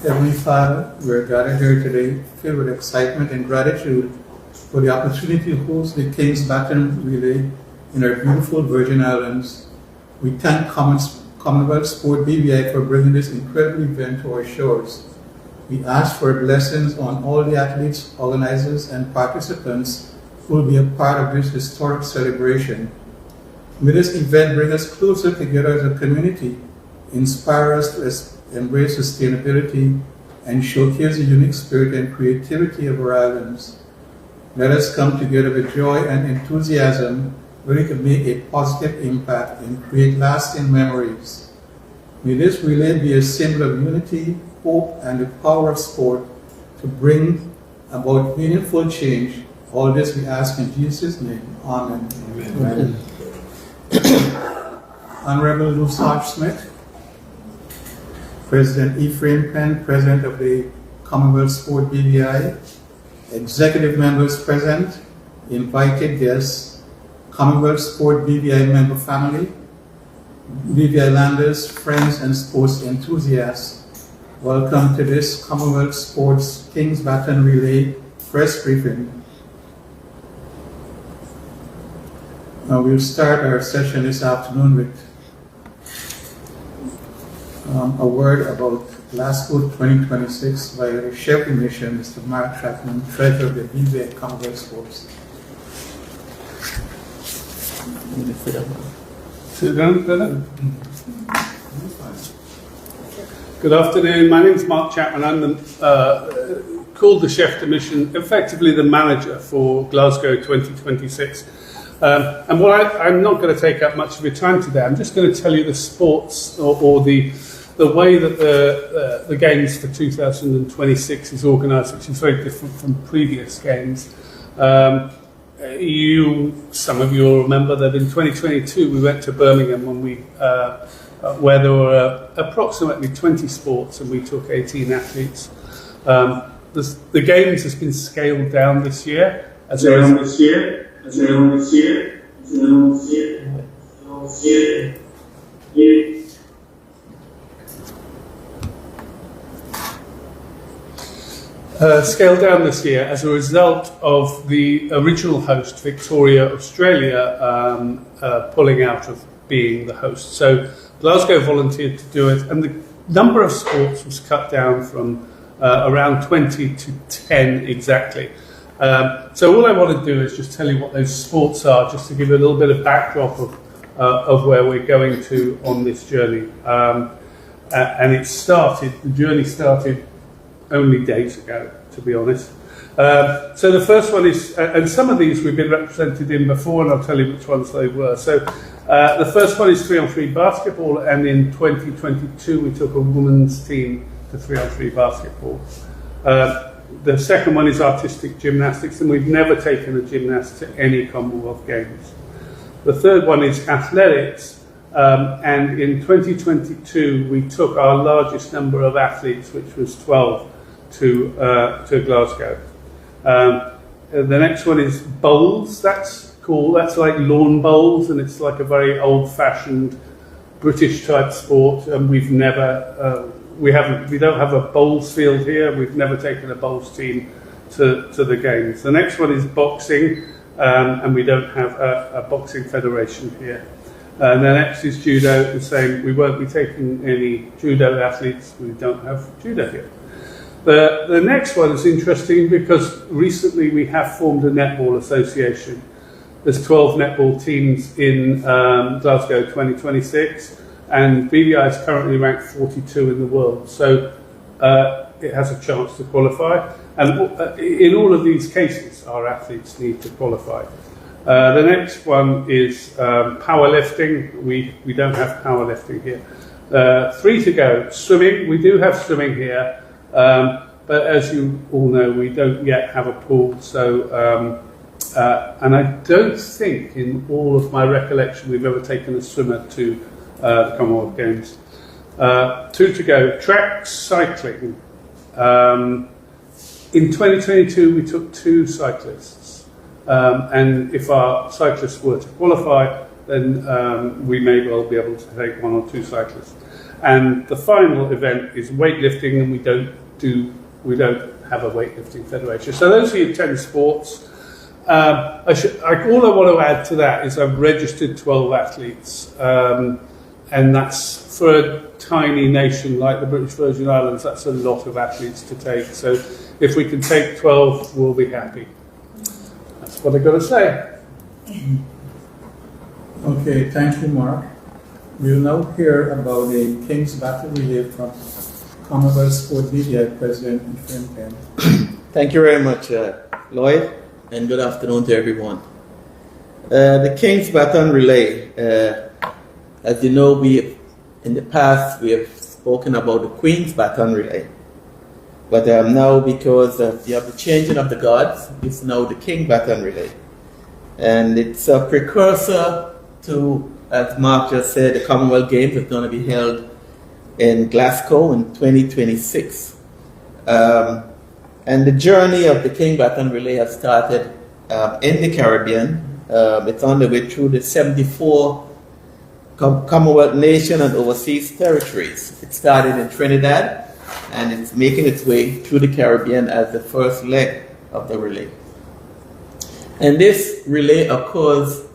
Heavenly Father, we're gathered here today filled with excitement and gratitude for the opportunity to host the King's Baton Relay in our beautiful Virgin Islands. We thank Commonwealth Sport BVI for bringing this incredible event to our shores. We ask for blessings on all the athletes, organizers, and participants who will be a part of this historic celebration. May this event bring us closer together as a community, inspire us to embrace sustainability, and showcase the unique spirit and creativity of our islands. Let us come together with joy and enthusiasm, ready to make a positive impact and create lasting memories. May this relay be a symbol of unity, hope, and the power of sport to bring about meaningful change. All this we ask in Jesus' name. Amen. Amen. Honorable Lusage Smith, President Ephraim Penn, President of the Commonwealth Sport BVI, executive members present, invited guests, Commonwealth Sport BVI member family, BVI landers, friends, and sports enthusiasts. Welcome to this Commonwealth Sports King's Baton Relay press briefing. Now we'll start our session this afternoon with a word about Glasgow 2026 by the Chef de Mission, Mr. Mark Chapman, Treasurer of the BVI Commonwealth Sports. Sit down, Bella. Good afternoon. My name is Mark Chapman. I'm called the Chef de Mission, effectively the manager for Glasgow 2026. And I'm not going to take up much of your time today. I'm just going to tell you the sports or the way that the games for 2026 is organised, which is very different from previous games. Some of you will remember that in 2022 we went to Birmingham where there were approximately 20 sports and we took 18 athletes. The games has been scaled down this year. Scaled down this year as a result of the original host, Victoria, Australia, pulling out of being the host. So Glasgow volunteered to do it, and the number of sports was cut down from around 20 to 10 exactly. So all I want to do is just tell you what those sports are, just to give you a little bit of backdrop of where we're going to on this journey. And the journey started only days ago, to be honest. So the first one is, and some of these we've been represented in before, and I'll tell you which ones they were. So the first one is 3-on-3 basketball, and in 2022 we took a women's team to 3-on-3 basketball. The second one is artistic gymnastics, and we've never taken a gymnast to any Commonwealth Games. The third one is athletics, and in 2022 we took our largest number of athletes, which was 12, to Glasgow. The next one is bowls. That's cool. That's like lawn bowls, and it's like a very old-fashioned British type sport. And we don't have a bowls field here. We've never taken a bowls team to the games. The next one is boxing, and we don't have a boxing federation here. And the next is judo. The same. We won't be taking any judo athletes. We don't have judo here. The next one is interesting because recently we have formed a netball association. There's 12 netball teams in Glasgow 2026, and BVI is currently ranked 42 in the world, so it has a chance to qualify. And in all of these cases, our athletes need to qualify. The next one is powerlifting. We don't have powerlifting here. 3 to go. Swimming. We do have swimming here. But as you all know, we don't yet have a pool, so and I don't think in all of my recollection we've ever taken a swimmer to the Commonwealth Games. 2 to go, track cycling. In 2022 we took 2 cyclists, and if our cyclists were to qualify, then we may well be able to take 1 or 2 cyclists. And the final event is weightlifting, and we don't have a weightlifting federation. So those are your 10 sports. All I want to add to that is I've registered 12 athletes, and that's for a tiny nation like the British Virgin Islands. That's a lot of athletes to take. So if we can take 12, we'll be happy. That's what I've got to say. Okay, thank you, Mark. We'll now hear about the King's Baton relay from Commonwealth Sport Media President Ephraim Penn. Thank you very much, Lloyd, and good afternoon to everyone. The King's Baton relay, as you know, in the past we have spoken about the Queen's Baton relay, but now because of the changing of the guards, it's now the King Baton relay, and it's a precursor to, as Mark just said, the Commonwealth Games is going to be held in Glasgow in 2026. And the journey of the King Baton relay has started in the Caribbean. It's on the way through the 74 Commonwealth nation and overseas territories. It started in Trinidad, and it's making its way through the Caribbean as the first leg of the relay. And this relay occurs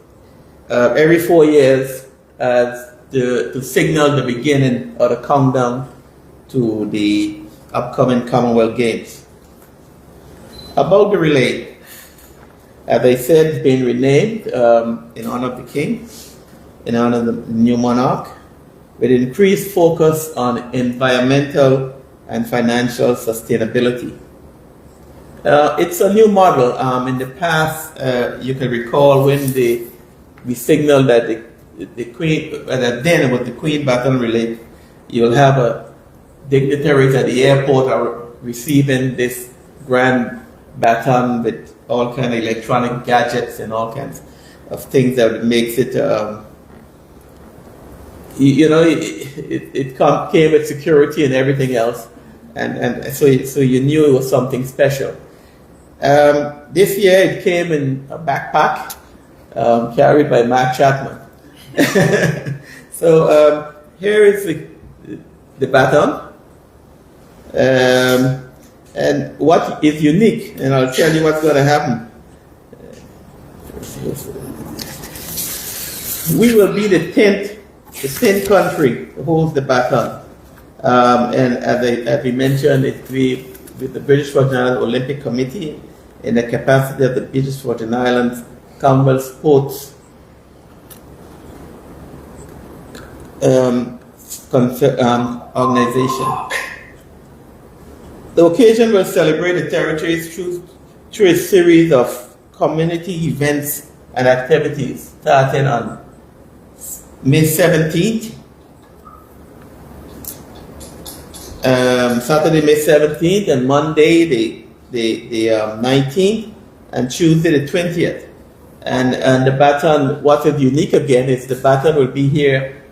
every 4 years as to signal the beginning or the countdown to the upcoming Commonwealth Games. About the relay, as I said, it's been renamed in honor of the King, in honor of the new monarch, with increased focus on environmental and financial sustainability. It's a new model. In the past, you can recall when we signaled that the Queen, that then with the Queen Baton relay, you'll have dignitaries at the airport are receiving this grand baton with all kind of electronic gadgets and all kinds of things that makes it, it came with security and everything else, and so you knew it was something special. This year it came in a backpack carried by Mark Chapman. So here is the baton. And what is unique, and I'll tell you what's going to happen. We will be the 10th country to hold the baton. And as we mentioned, it's with the British Virgin Islands Olympic Committee in the capacity of the British Virgin Islands Commonwealth Sports organization. The occasion will celebrate the territories through a series of community events and activities starting on May 17th, Saturday, May 17th, and Monday, the 19th, and Tuesday, the 20th. And the baton, what is unique again is the baton will be here.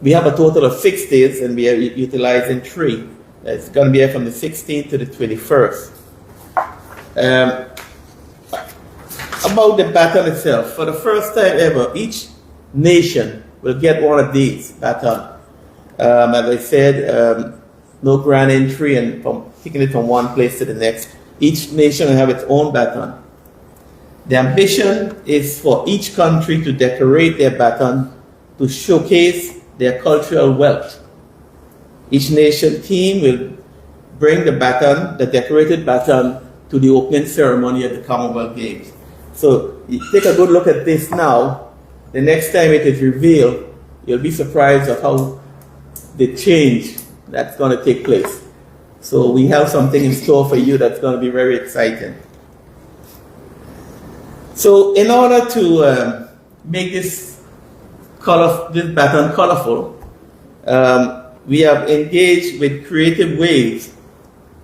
We have a total of 6 days, and we are utilizing 3. It's going to be here from the 16th to the 21st. About the baton itself, for the first time ever, each nation will get one of these baton. As I said, no grand entry and taking it from one place to the next. Each nation will have its own baton. The ambition is for each country to decorate their baton to showcase their cultural wealth. Each nation team will bring the baton, the decorated baton, to the opening ceremony at the Commonwealth Games. So you take a good look at this now. The next time it is revealed, you'll be surprised at how the change that's going to take place. So we have something in store for you that's going to be very exciting. So in order to make this baton colorful, we have engaged with Creative Waves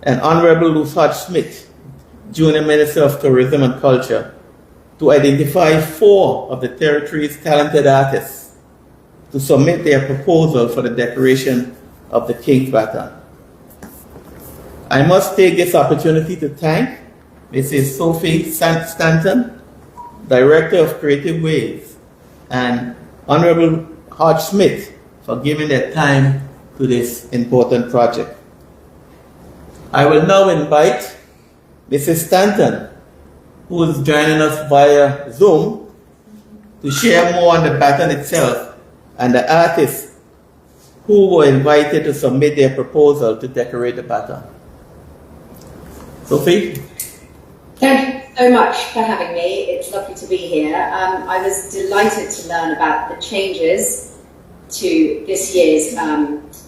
and Honorable Luce Hodge-Smith, Junior Minister of Tourism and Culture, to identify 4 of the territory's talented artists to submit their proposal for the decoration of the King's Baton. I must take this opportunity to thank Mrs. Sophie Stanton, Director of Creative Waves, and Honorable Hodge Smith for giving their time to this important project. I will now invite Mrs. Stanton, who is joining us via Zoom, to share more on the baton itself and the artists who were invited to submit their proposal to decorate the baton. Sophie? Thank you so much for having me. It's lovely to be here. I was delighted to learn about the changes to this year's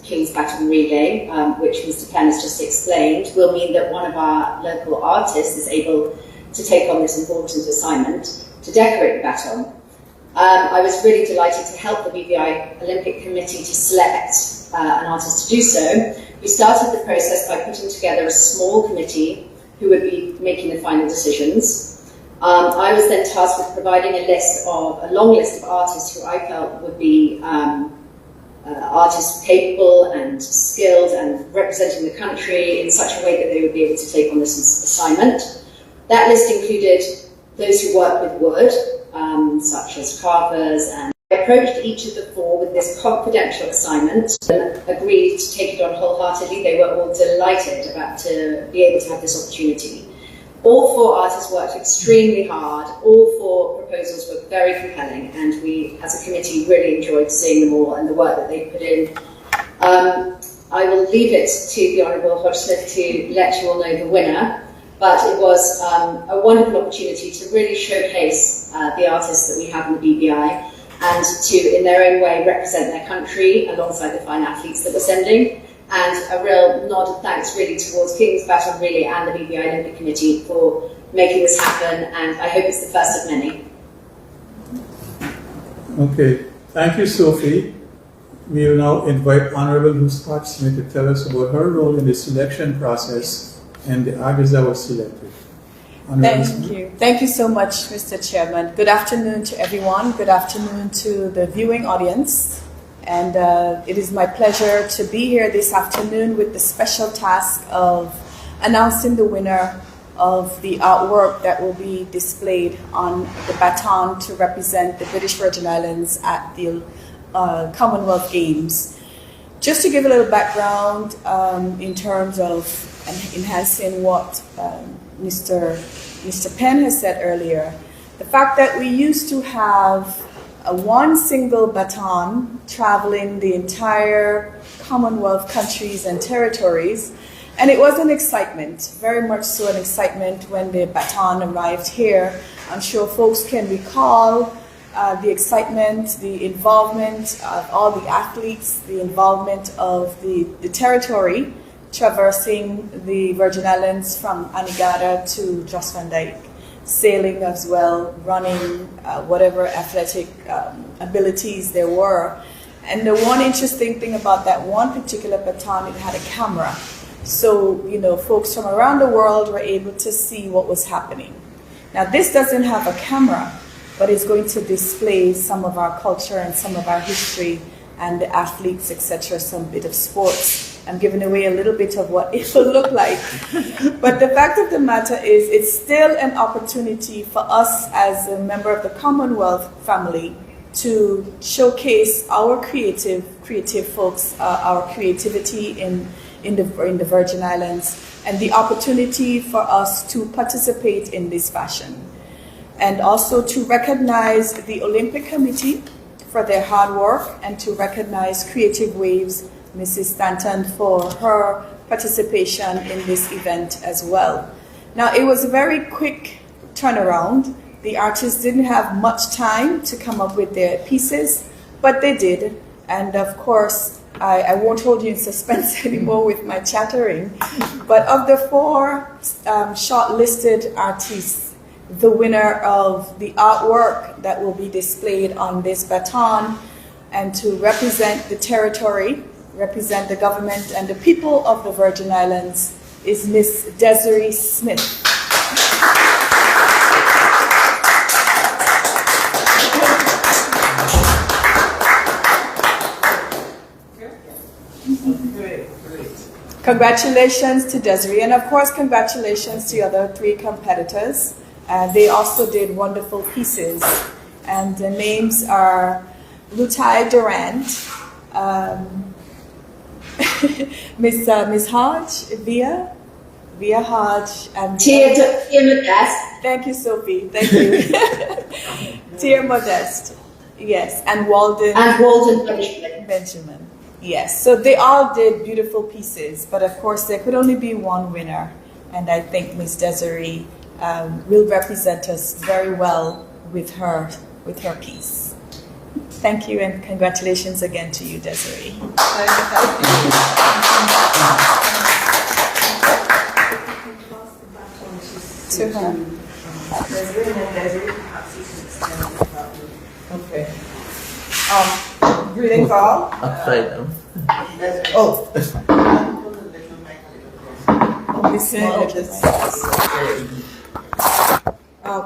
King's Baton Relay, which Mr. Penn has just explained, will mean that one of our local artists is able to take on this important assignment to decorate the baton. I was really delighted to help the BVI Olympic Committee to select an artist to do so. We started the process by putting together a small committee who would be making the final decisions. I was then tasked with providing a long list of artists who I felt would be artists capable and skilled and representing the country in such a way that they would be able to take on this assignment. That list included those who work with wood, such as carvers, and I approached each of the four with this confidential assignment and agreed to take it on wholeheartedly. They were all delighted to be able to have this opportunity. All four artists worked extremely hard. All four proposals were very compelling, and we, as a committee, really enjoyed seeing them all and the work that they put in. I will leave it to the Honourable Hodge Smith to let you all know the winner, but it was a wonderful opportunity to really showcase the artists that we have in the BBI and to, in their own way, represent their country alongside the fine athletes that we're sending. And a real nod of thanks really towards King's Baton Relay and the BBI Olympic Committee for making this happen, and I hope it's the first of many. Okay, thank you, Sophie. We will now invite Honorable Ruth Hodge Smith to tell us about her role in the selection process and the artists that were selected. Thank you. Thank you so much, Mr. Chairman. Good afternoon to everyone. Good afternoon to the viewing audience. And it is my pleasure to be here this afternoon with the special task of announcing the winner of the artwork that will be displayed on the baton to represent the British Virgin Islands at the Commonwealth Games. Just to give a little background in terms of enhancing what Mr. Penn has said earlier, the fact that we used to have one single baton traveling the entire Commonwealth countries and territories, and it was an excitement, very much so an excitement when the baton arrived here. I'm sure folks can recall the excitement, the involvement of all the athletes, the involvement of the territory traversing the Virgin Islands from Anegada to Jost Van Dyke, sailing as well, running, whatever athletic abilities there were. And the one interesting thing about that one particular baton, it had a camera. So, folks from around the world were able to see what was happening. Now, this doesn't have a camera, but it's going to display some of our culture and some of our history and the athletes, etc., some bit of sports. I'm giving away a little bit of what it will look like. But the fact of the matter is, it's still an opportunity for us as a member of the Commonwealth family to showcase our creative folks, our creativity in the Virgin Islands, and the opportunity for us to participate in this fashion. And also to recognize the Olympic Committee for their hard work, and to recognize Creative Waves, Mrs. Stanton, for her participation in this event as well. Now, it was a very quick turnaround. The artists didn't have much time to come up with their pieces, but they did. And of course, I won't hold you in suspense anymore with my chattering. But of the four shortlisted artists, the winner of the artwork that will be displayed on this baton and to represent the territory, represent the government and the people of the Virgin Islands is Miss Desiree Smith. Congratulations to Desiree, and of course congratulations to the other three competitors. They also did wonderful pieces and the names are Lutai Durant, Miss Hodge, Via Hodge, and Tia Modeste. Thank you, Sophie. Thank you. Tia Modeste. Yes, and Walden. And Walden Benjamin. Benjamin. Yes. So they all did beautiful pieces, but of course there could only be one winner, and I think Miss Desiree will represent us very well with her piece. Thank you, and congratulations again to you, Desiree. To her. Okay. Greetings all. Upside down. Oh.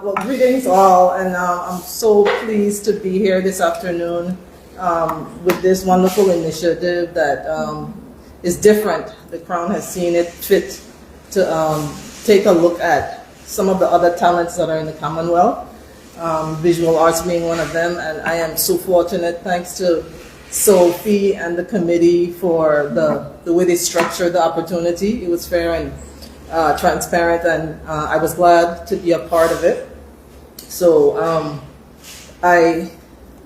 Well, greetings all, and I'm so pleased to be here this afternoon with this wonderful initiative that is different. The Crown has seen it fit to take a look at some of the other talents that are in the Commonwealth, visual arts being one of them, and I am so fortunate, thanks to Sophie and the committee for the way they structured the opportunity. It was fair and transparent, and I was glad to be a part of it. So I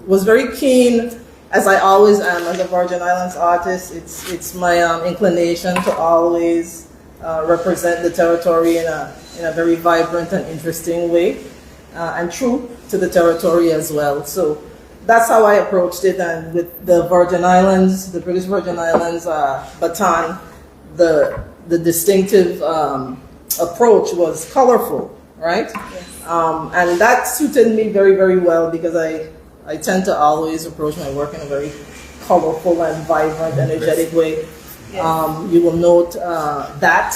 was very keen, as I always am as a Virgin Islands artist. It's my inclination to always represent the territory in a very vibrant and interesting way, and true to the territory as well. So that's how I approached it, and with the Virgin Islands, the British Virgin Islands, Baton, the distinctive approach was colorful, right? Yes. And that suited me very, very well, because I tend to always approach my work in a very colorful and vibrant, energetic way. Yes. You will note that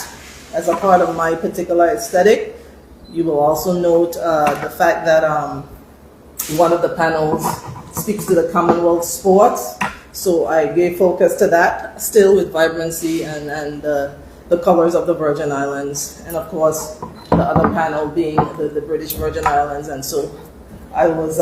as a part of my particular aesthetic. You will also note the fact that one of the panels speaks to the Commonwealth sports. So I gave focus to that, still with vibrancy and the colors of the Virgin Islands. And of course, the other panel being the British Virgin Islands. And so I was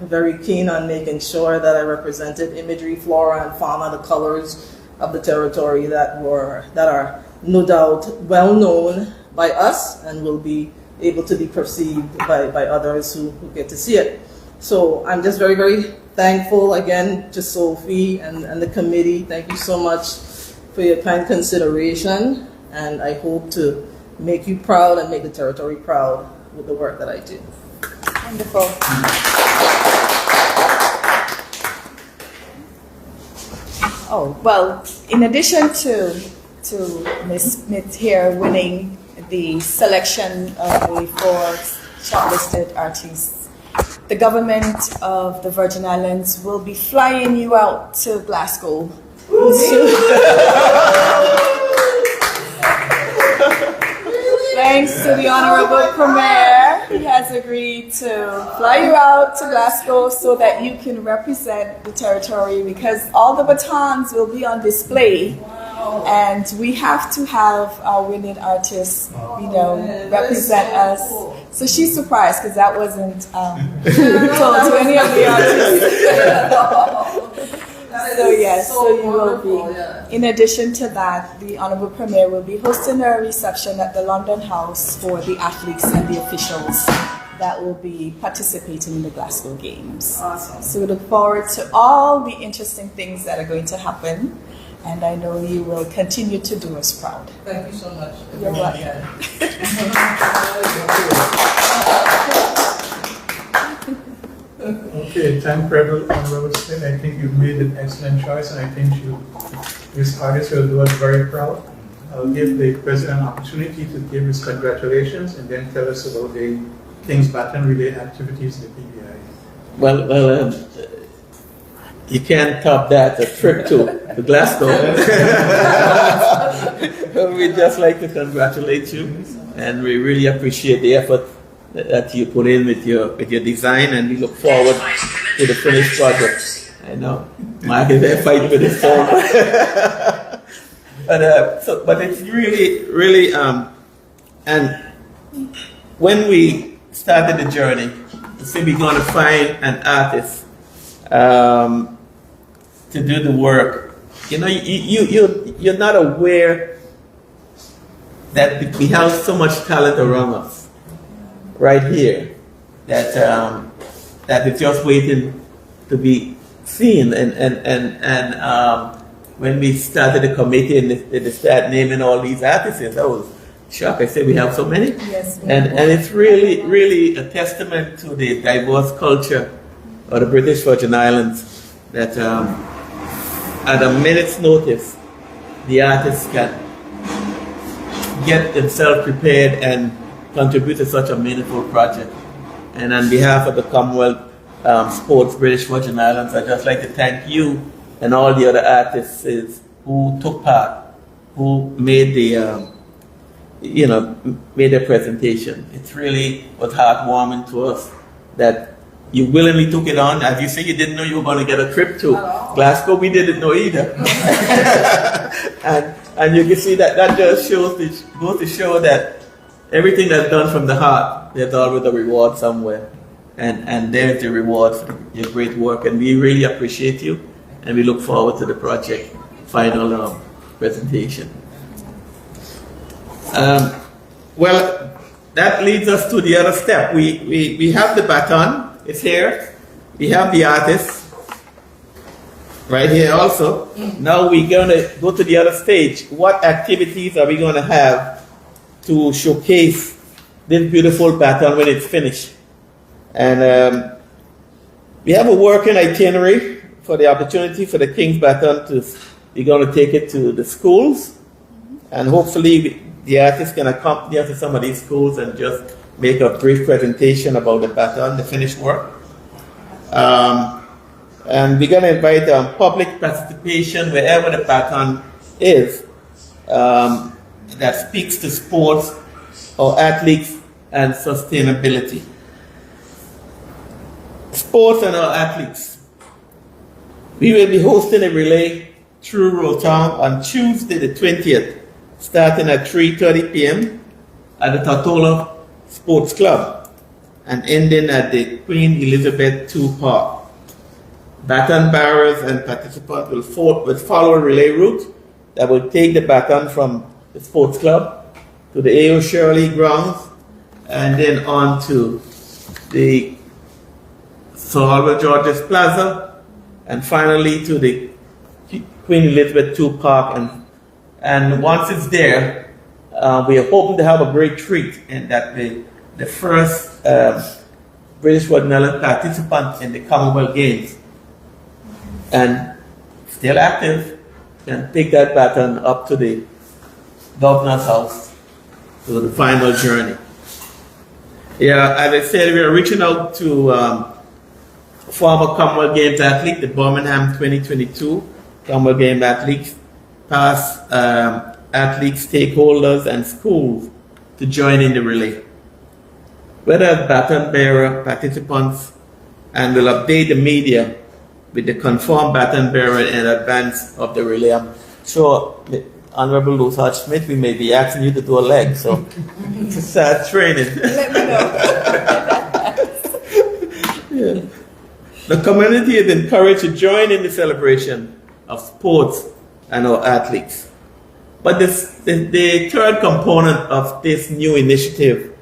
very keen on making sure that I represented imagery, flora, and fauna, the colors of the territory that are no doubt well known by us and will be able to be perceived by others who get to see it. So I'm just very, very thankful again to Sophie and the committee. Thank you so much for your kind consideration, and I hope to make you proud and make the territory proud with the work that I do. Wonderful. Oh, well, in addition to Ms. Smith here winning the selection of the 4 shortlisted artists, the government of the Virgin Islands will be flying you out to Glasgow. Thanks to the Honourable Premier, he has agreed to fly you out to Glasgow so that you can represent the territory, because all the batons will be on display. And we have to have our winning artists, represent us. So she's surprised because that wasn't told to any of the artists. So yes, so you will be. In addition to that, the Honourable Premier will be hosting a reception at the London House for the athletes and the officials that will be participating in the Glasgow Games. Awesome. So we look forward to all the interesting things that are going to happen. And I know you will continue to do us proud. Thank you so much. You're welcome. Okay, time for Honorable Smith. I think you've made an excellent choice, and I think this artist will do us very proud. I'll give the President an opportunity to give his congratulations and then tell us about the King's Baton relay activities in the PBI. Well, you can't top that, a trip to Glasgow. We'd just like to congratulate you, and we really appreciate the effort that you put in with your design, and we look forward to the finished project. I know Mark is there fighting with his phone. But it's really, and when we started the journey, say we're going to find an artist to do the work. You know, you're not aware that we have so much talent around us right here that that is just waiting to be seen. And when we started the committee and they started naming all these artists, I was shocked. I said, we have so many. Yes. And it's really a testament to the diverse culture of the British Virgin Islands that at a minute's notice, the artists can get themselves prepared and contribute to such a meaningful project. And on behalf of the Commonwealth Sports British Virgin Islands, I'd just like to thank you and all the other artists who took part, who made the made a presentation. It really was heartwarming to us that you willingly took it on. As you say, you didn't know you were going to get a trip to Glasgow. We didn't know either. and you can see that just goes to show that everything that's done from the heart, there's always a reward somewhere. And there's the reward for your great work. And we really appreciate you. And we look forward to the project final presentation. Well, that leads us to the other step. We have the baton, it's here. We have the artist right here also. Now we're going to go to the other stage. What activities are we going to have to showcase this beautiful baton when it's finished? And we have a working itinerary for the opportunity for the King's Baton we're going to take it to the schools, and hopefully the artists can accompany us to some of these schools and just make a brief presentation about the baton, the finished work. And we're going to invite public participation wherever the baton is that speaks to sports or athletes and sustainability. Sports and our athletes. We will be hosting a relay through Rotown on Tuesday the 20th, starting at 3:30 p.m. at the Tortola Sports Club and ending at the Queen Elizabeth II Park. Baton bearers and participants will follow a relay route that will take the baton from the sports club to the A.O. Shirley grounds and then on to the Sir Albert Georges Plaza and finally to the Queen Elizabeth II Park. And once it's there, we are hoping to have a great treat in that the first British Virgin Islands participant in the Commonwealth Games and still active can take that baton up to the governor's house to the final journey. Yeah, as I said, we are reaching out to former Commonwealth Games athlete, the Birmingham 2022 Commonwealth Games athletes, past athletes, stakeholders, and schools to join in the relay. Whether as baton bearer participants, and will update the media with the confirmed baton bearer in advance of the relay. I'm sure, Honorable Luz Hodge-Smith, we may be asking you to do a leg, so to start training. Let me know. Yeah. The community is encouraged to join in the celebration of sports and our athletes. But the third component of this new initiative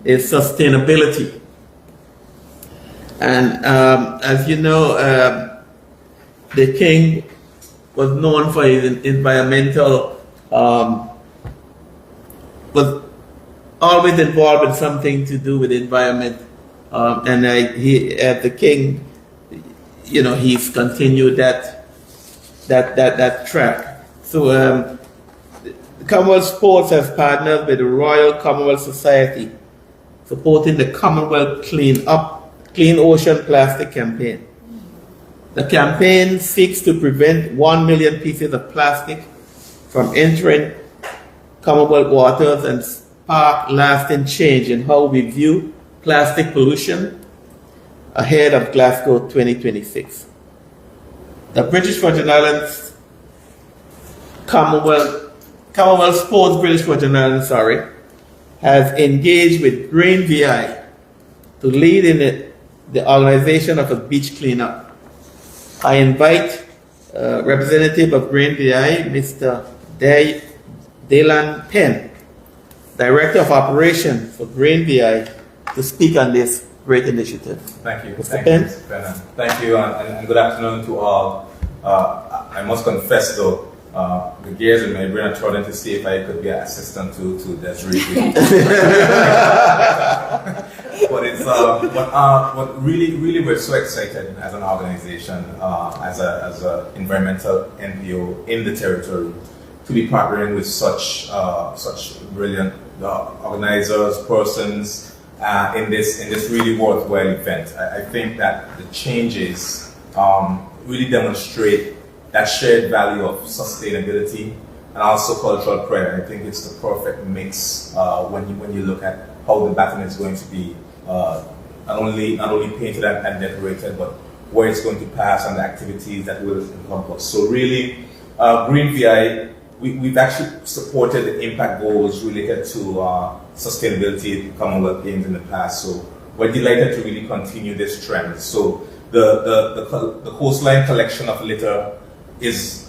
is sustainability. And as you know, the King was known for his environmental, was always involved in something to do with the environment. And the King, you know, he's continued that track. So the Commonwealth Sports has partnered with the Royal Commonwealth Society, supporting the Commonwealth Clean Ocean Plastic campaign. The campaign seeks to prevent 1 million pieces of plastic from entering Commonwealth waters and spark lasting change in how we view plastic pollution ahead of Glasgow 2026. The British Virgin Islands Commonwealth Sports British Virgin Islands, has engaged with Green VI to lead in the organization of a beach cleanup. I invite representative of Green VI, Mr. Dylan Penn, Director of Operations for Green VI, to speak on this great initiative. Thank you. Mr. Penn. Mr. Penn. Thank you, and good afternoon to all. I must confess, though, the gears in my brain are trying to see if I could be an assistant to Desiree. But it's but really we're so excited as an organization, as a environmental NPO in the territory, to be partnering with such brilliant organizers, persons in this really worthwhile event. I think that the changes really demonstrate that shared value of sustainability and also cultural pride. I think it's the perfect mix when you look at how the Baton is going to be not only painted and decorated, but where it's going to pass and the activities that will encompass. So really, Green VI, we've actually supported the impact goals related to sustainability at the Commonwealth Games in the past. So we're delighted to really continue this trend. So the coastline collection of litter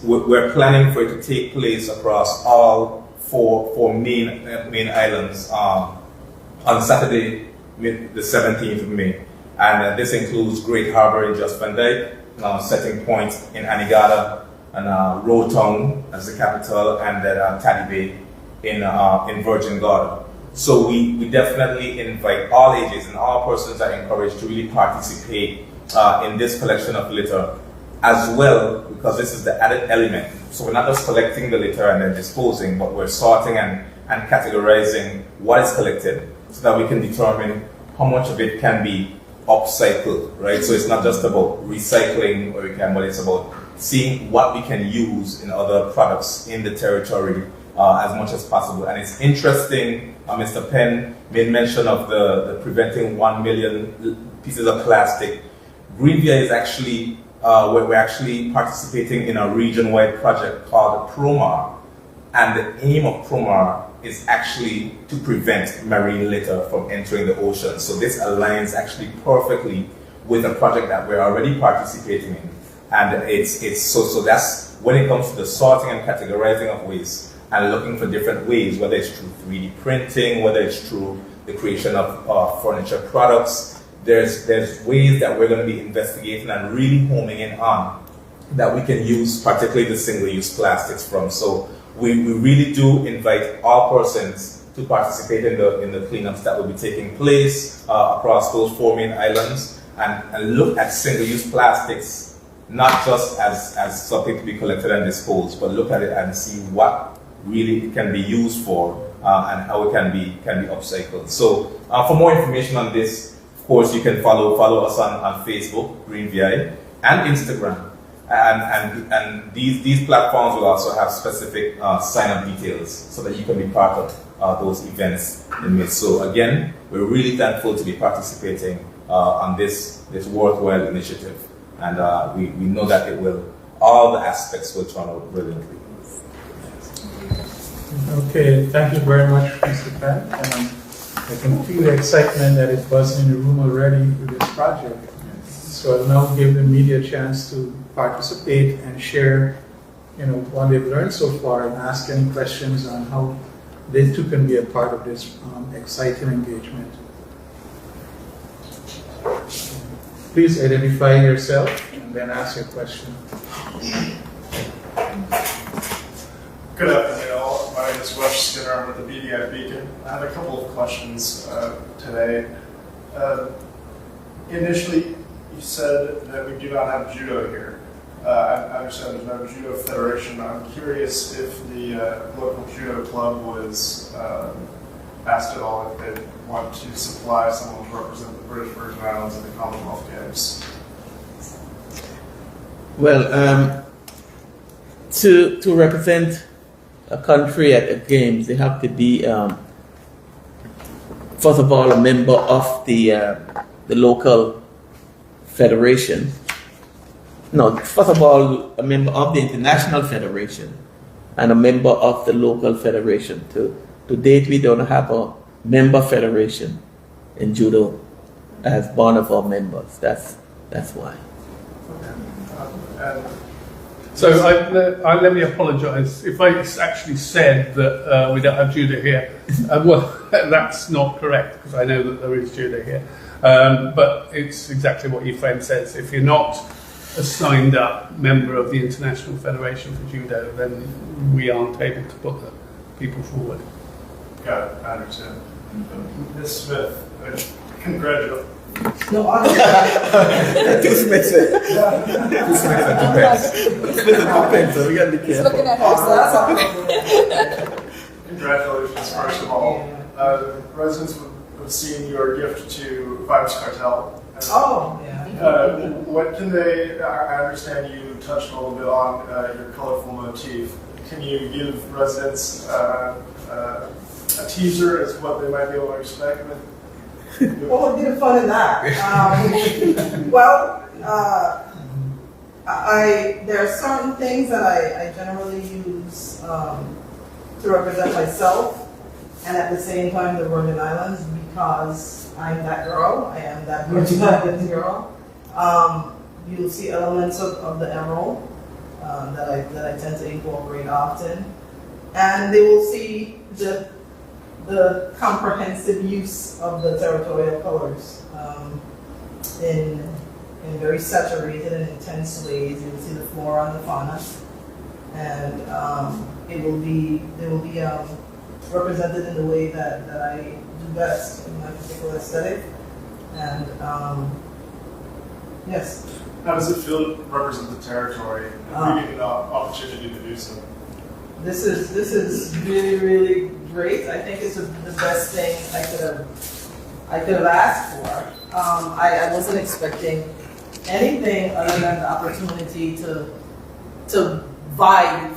we're planning for it to take place across all four main islands on Saturday, the 17th of May. And this includes Great Harbour in Just Van Dyke, Setting Point in Anegada, and Roetown as the capital, and then Taddy Bay in Virgin Gorda. So we definitely invite all ages, and all persons are encouraged to really participate in this collection of litter as well, because this is the added element. So we're not just collecting the litter and then disposing, but we're sorting and categorizing what is collected so that we can determine how much of it can be upcycled, right? So it's not just about recycling, but it's about seeing what we can use in other products in the territory as much as possible. And it's interesting, Mr. Penn made mention of the preventing 1 million pieces of plastic. Green VI is actually, we're actually participating in a region-wide project called PROMAR. And the aim of PROMAR is actually to prevent marine litter from entering the ocean. So this aligns actually perfectly with a project that we're already participating in. And so that's when it comes to the sorting and categorizing of waste and looking for different ways, whether it's through 3D printing, whether it's through the creation of furniture products. There's ways that we're going to be investigating and really homing in on that we can use, particularly the single-use plastics from. So we really do invite all persons to participate in the cleanups that will be taking place across those 4 main islands, and look at single-use plastics not just as something to be collected and disposed, but look at it and see what really it can be used for and how it can be upcycled. So for more information on this, of course, you can follow us on Facebook, Green VI, and Instagram. And these platforms will also have specific sign-up details so that you can be part of those events in May. So again, we're really thankful to be participating on this worthwhile initiative. And we know that all the aspects will turn out brilliantly. Okay, thank you very much, Mr. Penn. I can feel the excitement that is buzzing in the room already with this project. So I'll now give the media a chance to participate and share, what they've learned so far, and ask any questions on how they too can be a part of this exciting engagement. Please identify yourself and then ask your question. Good afternoon, all. My name is Rush Skinner. I'm with the BVI Beacon. I have a couple of questions today. Initially, you said that we do not have judo here. I understand there's no judo federation. I'm curious if the local judo club was asked at all if they want to supply someone to represent the British Virgin Islands in the Commonwealth Games. Well, to represent a country at the games, they have to be, first of all, a member of the local federation. No, first of all, a member of the international federation and a member of the local federation. To date, we don't have a member federation in judo as one of our members. That's why. And So let me apologise. If I actually said that we don't have Judah here, well, that's not correct, because I know that there is Judah here. But it's exactly what your friend says. If you're not a signed up member of the International Federation for Judo, then we aren't able to put the people forward. got it, I understand. Ms. Smith, congratulations. No, Two Smiths. Two Smiths and two pens. Smith and two pens, so we got to be He's careful. looking at her. Congratulations, first of all. Residents have seen your gift to Vibes Cartel. Oh, yeah. What can they, I understand you touched a little bit on your colorful motif. Can you give residents a teaser as to what they might be able to expect with? What would be the fun in that? There are certain things that I generally use to represent myself, and at the same time the Virgin Islands, because I'm that girl. I am that Virgin Islands girl. You'll see elements of the emerald that I tend to incorporate often, and they will see the comprehensive use of the territorial colors in very saturated and intense ways. You'll see the flora and the fauna, and they will be represented in the way that I do best in my particular aesthetic. And yes. How does it feel to represent the territory and giving an opportunity to do so? This is really, really great. I think it's the best thing I could have asked for. I wasn't expecting anything other than the opportunity to vie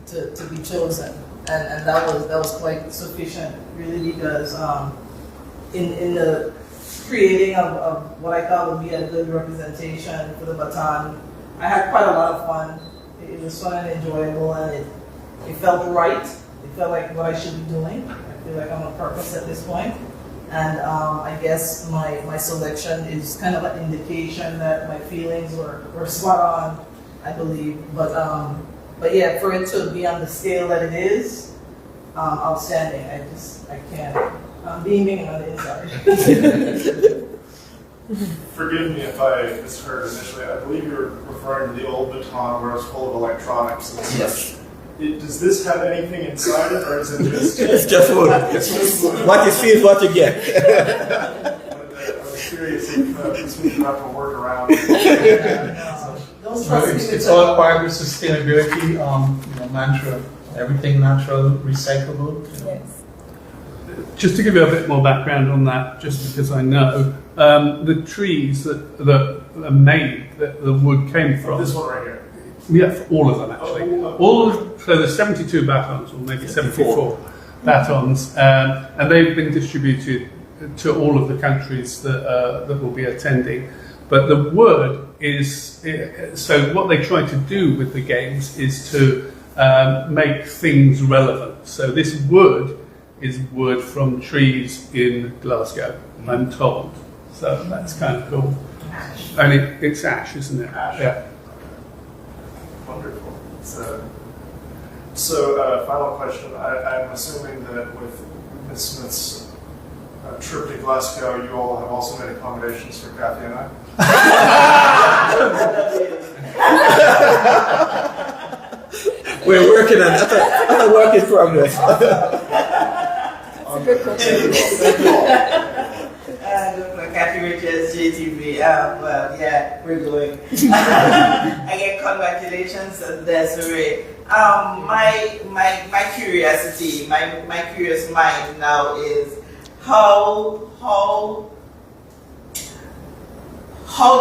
to be chosen, and that was quite sufficient, really, because in the creating of what I thought would be a good representation for the Baton, I had quite a lot of fun. It was fun and enjoyable, and it felt right. It felt like what I should be doing. I feel like I'm on purpose at this point. And I guess my selection is kind of an indication that my feelings were spot on, I believe. But yeah, for it to be on the scale that it is, outstanding. I can't. I'm beaming on the inside. Forgive me if I misheard initially. I believe you were referring to the old Baton where it was full of electronics and such. Yes. Does this have anything inside it, or is it just... It's just food. What you see is what you get. I was curious if these people have to work around. It's all part of the sustainability mantra. Everything natural, recyclable. Yes. Just to give you a bit more background on that, just because I know, the trees that are made, that the wood came from. This one right here. Yeah, all of them actually. So there's 72 batons, or maybe 74 batons, and they've been distributed to all of the countries that will be attending. But the wood is, so what they try to do with the games is to make things relevant. So this wood is wood from trees in Glasgow, I'm told. So that's kind of cool. And it's ash, isn't it? Ash. Yeah. Wonderful. So final question. I'm assuming that with Ms. Smith's trip to Glasgow, you all have also made accommodations for Kathy and I? We're working on it. That's a work in progress. That's a good question. Kathy Richards, JTV. Well, yeah, we're going. Again, congratulations, Desiree. My curiosity, my curious mind now is how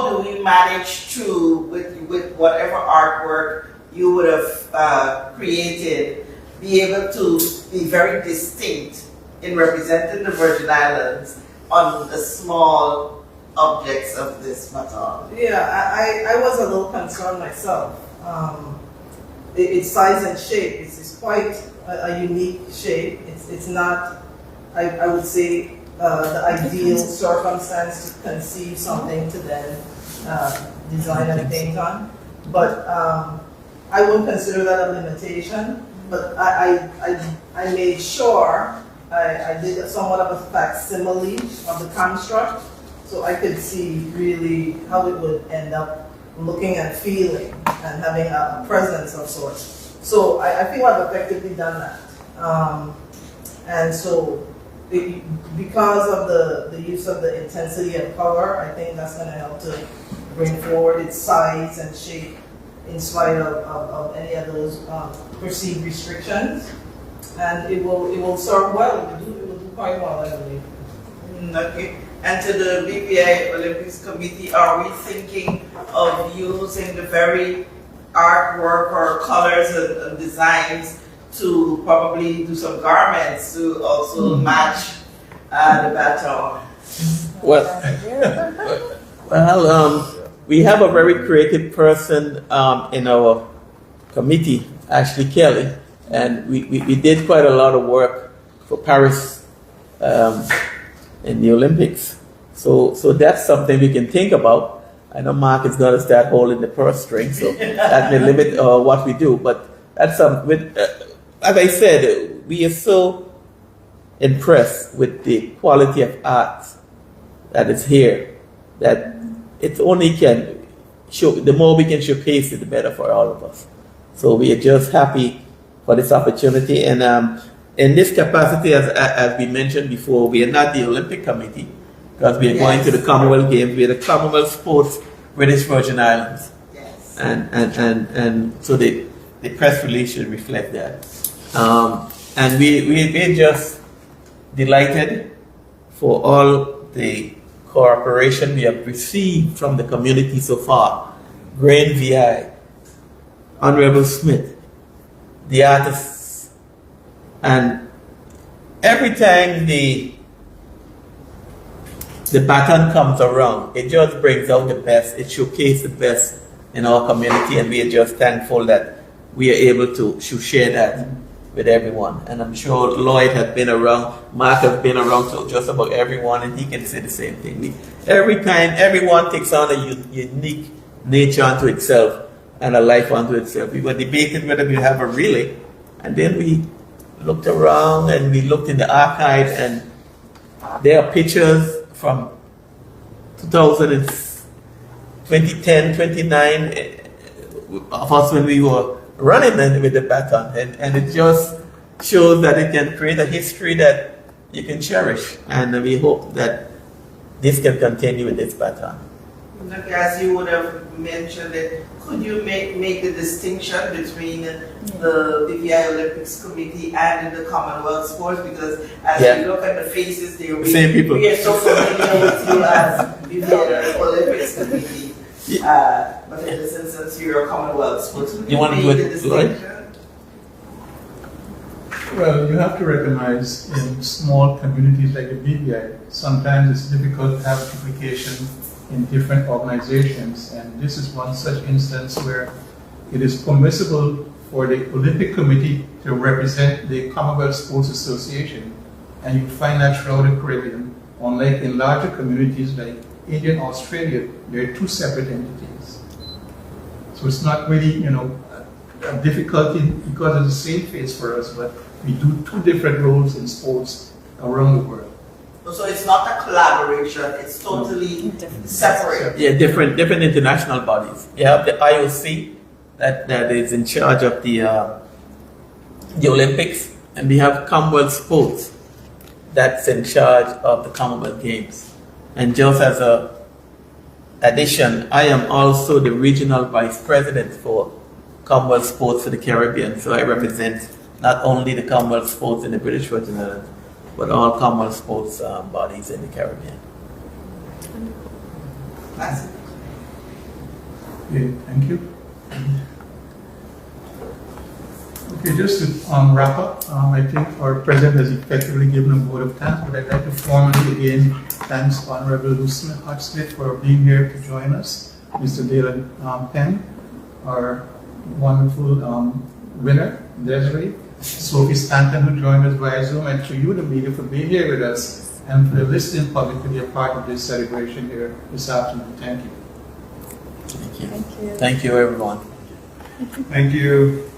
do we manage to, with whatever artwork you would have created, be able to be very distinct in representing the Virgin Islands on the small objects of this baton? Yeah, I was a little concerned myself. Its size and shape is quite a unique shape. It's not, I would say, the ideal circumstance to conceive something to then design and paint on. But I wouldn't consider that a limitation. But I made sure I did somewhat of a facsimile of the construct, so I could see really how it would end up looking and feeling and having a presence of sorts. So I feel I've effectively done that. And so because of the use of the intensity of color, I think that's going to help to bring forward its size and shape in spite of any of those perceived restrictions. And it will serve well. It will do quite well, I believe. Okay. And to the BVI Olympics Committee, are we thinking of using the very artwork or colors and designs to probably do some garments to also match the Baton? We have a very creative person in our committee, Ashley Kelly, and we did quite a lot of work for Paris in the Olympics. So that's something we can think about. I know Mark is going to start holding the purse string, so that may limit what we do. But that's something. As I said, we are so impressed with the quality of art that is here that it only can show. The more we can showcase it, the better for all of us. So we are just happy for this opportunity. And in this capacity, as we mentioned before, we are not the Olympic Committee because we are going to the Commonwealth Games. We are the Commonwealth Sports British Virgin Islands. Yes. And so the press release should reflect that. And we're just delighted for all the cooperation we have received from the community so far. Grain VI, Honorable Smith, the artists, and every time the Baton comes around, it just brings out the best, it showcases the best in our community, and we are just thankful that we are able to share that with everyone. And I'm sure Lloyd has been around, Mark has been around to just about everyone, and he can say the same thing. Every time, everyone takes on a unique nature unto itself and a life unto itself. We were debating whether we have a relay, and then we looked around and we looked in the archive, and there are pictures from 2010, 29 of us when we were running with the Baton, and it just shows that it can create a history that you can cherish, and we hope that this can continue with this Baton. As you would have mentioned it, could you make the distinction between the BVI Olympics Committee and the Commonwealth Sports? Because as you look at the faces, they same people. We are so familiar with you as BVI Olympics Committee. But in this instance, you're a Commonwealth Sports. You want to do it, Lloyd? Well, you have to recognize in small communities like the BVI, sometimes it's difficult to have duplication in different organizations, and this is one such instance where it is permissible for the Olympic Committee to represent the Commonwealth Sports Association, and you find that throughout the Caribbean. Unlike in larger communities like India and Australia, they're two separate entities. So it's not really, a difficulty because it's the same face for us, but we do two different roles in sports around the world. So it's not a collaboration, it's totally separate. Yeah, different international bodies. You have the IOC that is in charge of the Olympics, and we have Commonwealth Sports that's in charge of the Commonwealth Games. And just as a addition, I am also the regional vice president for Commonwealth Sports for the Caribbean. So I represent not only the Commonwealth Sports in the British Virgin Islands, but all Commonwealth Sports bodies in the Caribbean. Okay, thank you. Okay, just to wrap up, I think our president has effectively given a vote of thanks, but I'd like to formally again thanks Honorable Hart-Smith for being here to join us, Mr. Dalen Penn, our wonderful winner, Desiree, Sophie Stanton, who joined us via Zoom, and to you, the media, for being here with us. and for the listening public to be a part of this celebration here this afternoon. Thank you. Thank you. Thank you. Thank you, everyone. Thank you.